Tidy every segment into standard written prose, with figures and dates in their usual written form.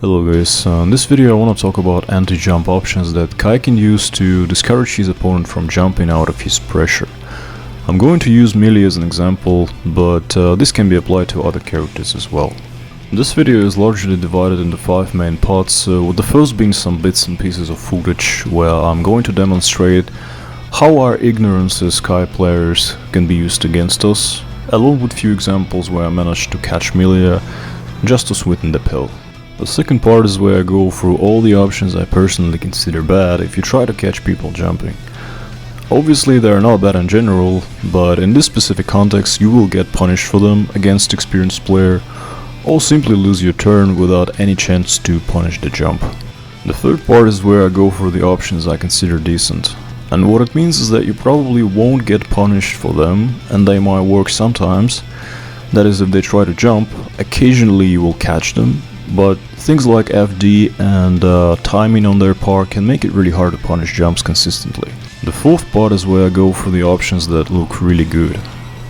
Hello guys, in this video I want to talk about anti-jump options that Kai can use to discourage his opponent from jumping out of his pressure. I'm going to use Melee as an example, but this can be applied to other characters as well. This video is largely divided into 5 main parts, with the first being some bits and pieces of footage where I'm going to demonstrate how our ignorance as Kai players can be used against us, along with few examples where I managed to catch Melee just to sweeten the pill. The second part is where I go through all the options I personally consider bad if you try to catch people jumping. Obviously they are not bad in general, but in this specific context you will get punished for them against experienced player, or simply lose your turn without any chance to punish the jump. The third part is where I go for the options I consider decent, and what it means is that you probably won't get punished for them and they might work sometimes. That is, if they try to jump, occasionally you will catch them, but things like FD and timing on their part can make it really hard to punish jumps consistently. The fourth part is where I go for the options that look really good.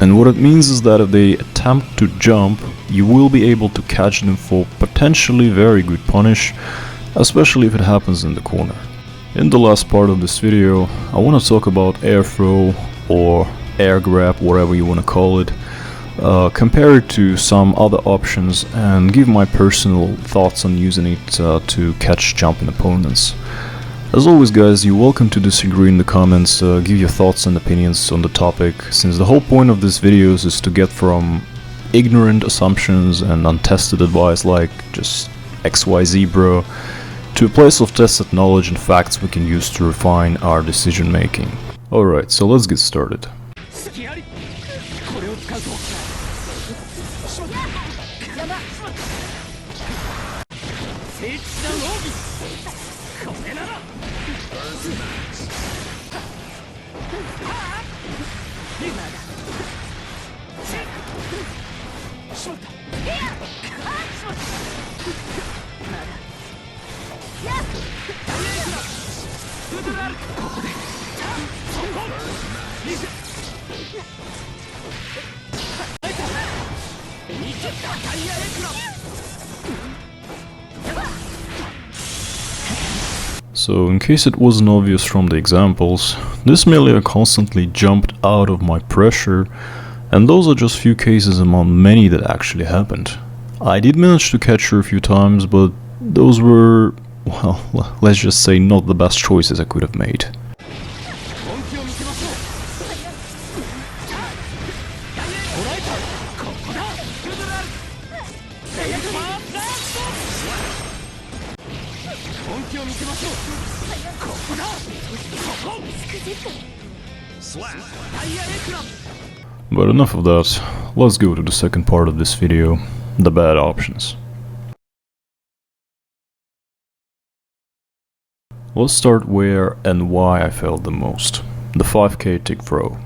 And what it means is that if they attempt to jump, you will be able to catch them for potentially very good punish, especially if it happens in the corner. In the last part of this video, I want to talk about air throw or air grab, whatever you want to call it, compare it to some other options and give my personal thoughts on using it to catch jumping opponents. As always guys, you're welcome to disagree in the comments, give your thoughts and opinions on the topic, since the whole point of these videos is to get from ignorant assumptions and untested advice like just XYZ bro, to a place of tested knowledge and facts we can use to refine our decision making. Alright, so let's get started. So, in case it wasn't obvious from the examples, this Melee constantly jumped out of my pressure, and those are just few cases among many that actually happened. I did manage to catch her a few times, but those were, well, let's just say not the best choices I could have made. But enough of that, let's go to the second part of this video, the bad options. Let's start where and why I failed the most, the 5k tick throw.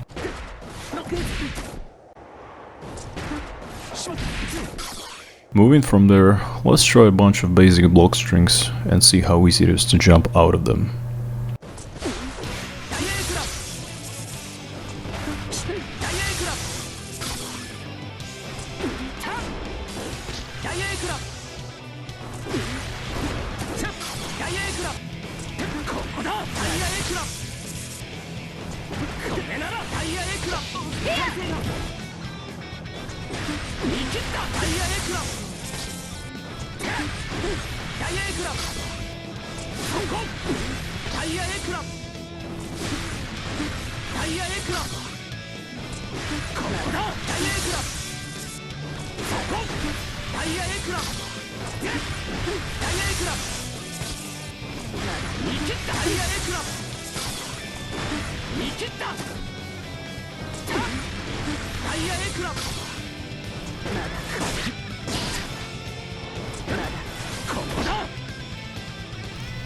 Moving from there, let's try a bunch of basic block strings and see how easy it is to jump out of them.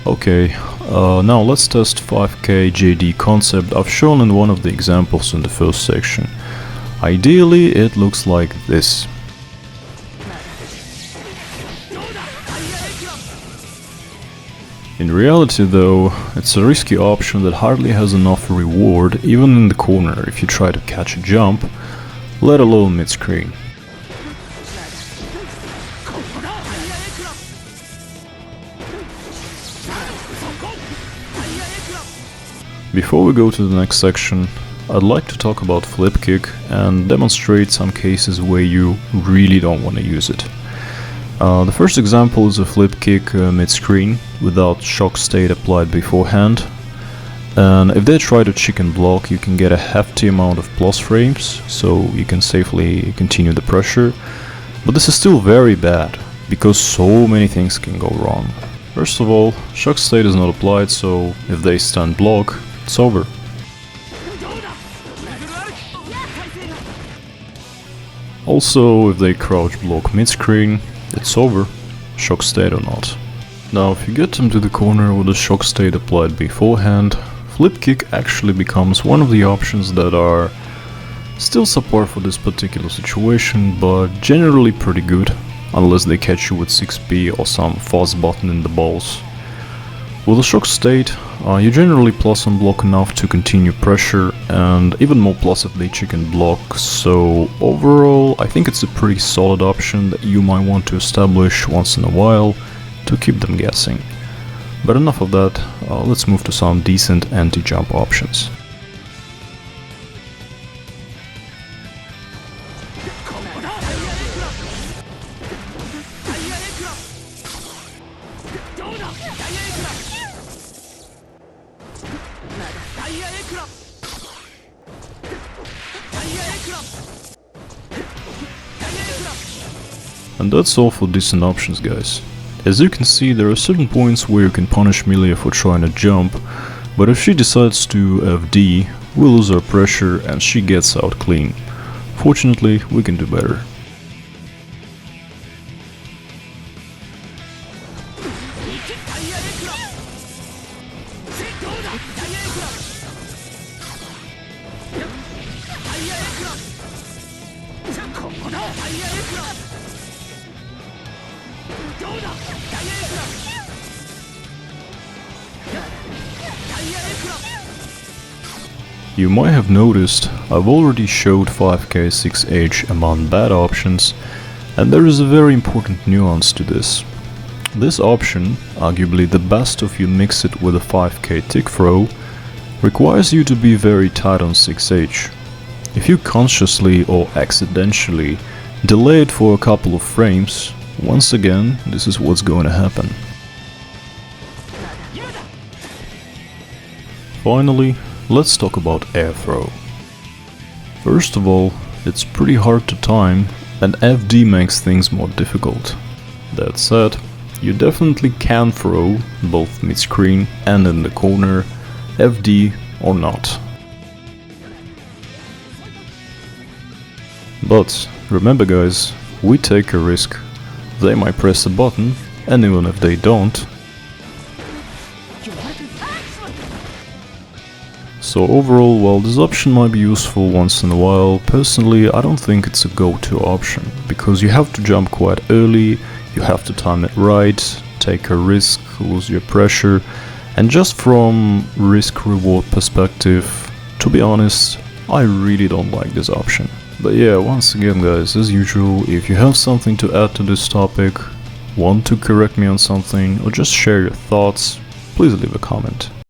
Okay, now let's test 5k JD concept I've shown in one of the examples in the first section. Ideally it looks like this. In reality though, it's a risky option that hardly has enough reward even in the corner if you try to catch a jump, let alone mid-screen. Before we go to the next section, I'd like to talk about flip kick and demonstrate some cases where you really don't want to use it. The first example is a flip kick mid-screen without shock state applied beforehand. And if they try to chicken block, you can get a hefty amount of plus frames, so you can safely continue the pressure. But this is still very bad, because so many things can go wrong. First of all, shock state is not applied, so if they stand block, it's over. Also, if they crouch block mid-screen, it's over, shock state or not. Now, if you get them to the corner with a shock state applied beforehand, flip kick actually becomes one of the options that are still subpar for this particular situation, but generally pretty good, unless they catch you with 6p or some fast button in the balls. With a shock state, you generally plus and block enough to continue pressure, and even more plus if they chicken block, so overall I think it's a pretty solid option that you might want to establish once in a while to keep them guessing. But enough of that, let's move to some decent anti-jump options. And that's all for decent options, guys. As you can see, there are certain points where you can punish Milia for trying to jump, but if she decides to FD, we lose our pressure and she gets out clean. Fortunately, we can do better. You might have noticed I've already showed 5k 6h among bad options, and there is a very important nuance to this. This option, arguably the best if you mix it with a 5k tick throw, requires you to be very tight on 6h. If you consciously or accidentally delay it for a couple of frames, once again this is what's going to happen. Finally, let's talk about air throw. First of all, it's pretty hard to time, and FD makes things more difficult. That said, you definitely can throw, both mid-screen and in the corner, FD or not. But remember guys, we take a risk. They might press a button, and even if they don't. So overall, while this option might be useful once in a while, personally I don't think it's a go-to option, because you have to jump quite early, you have to time it right, take a risk, lose your pressure, and just from risk-reward perspective, to be honest, I really don't like this option. But yeah, once again guys, as usual, if you have something to add to this topic, want to correct me on something, or just share your thoughts, please leave a comment.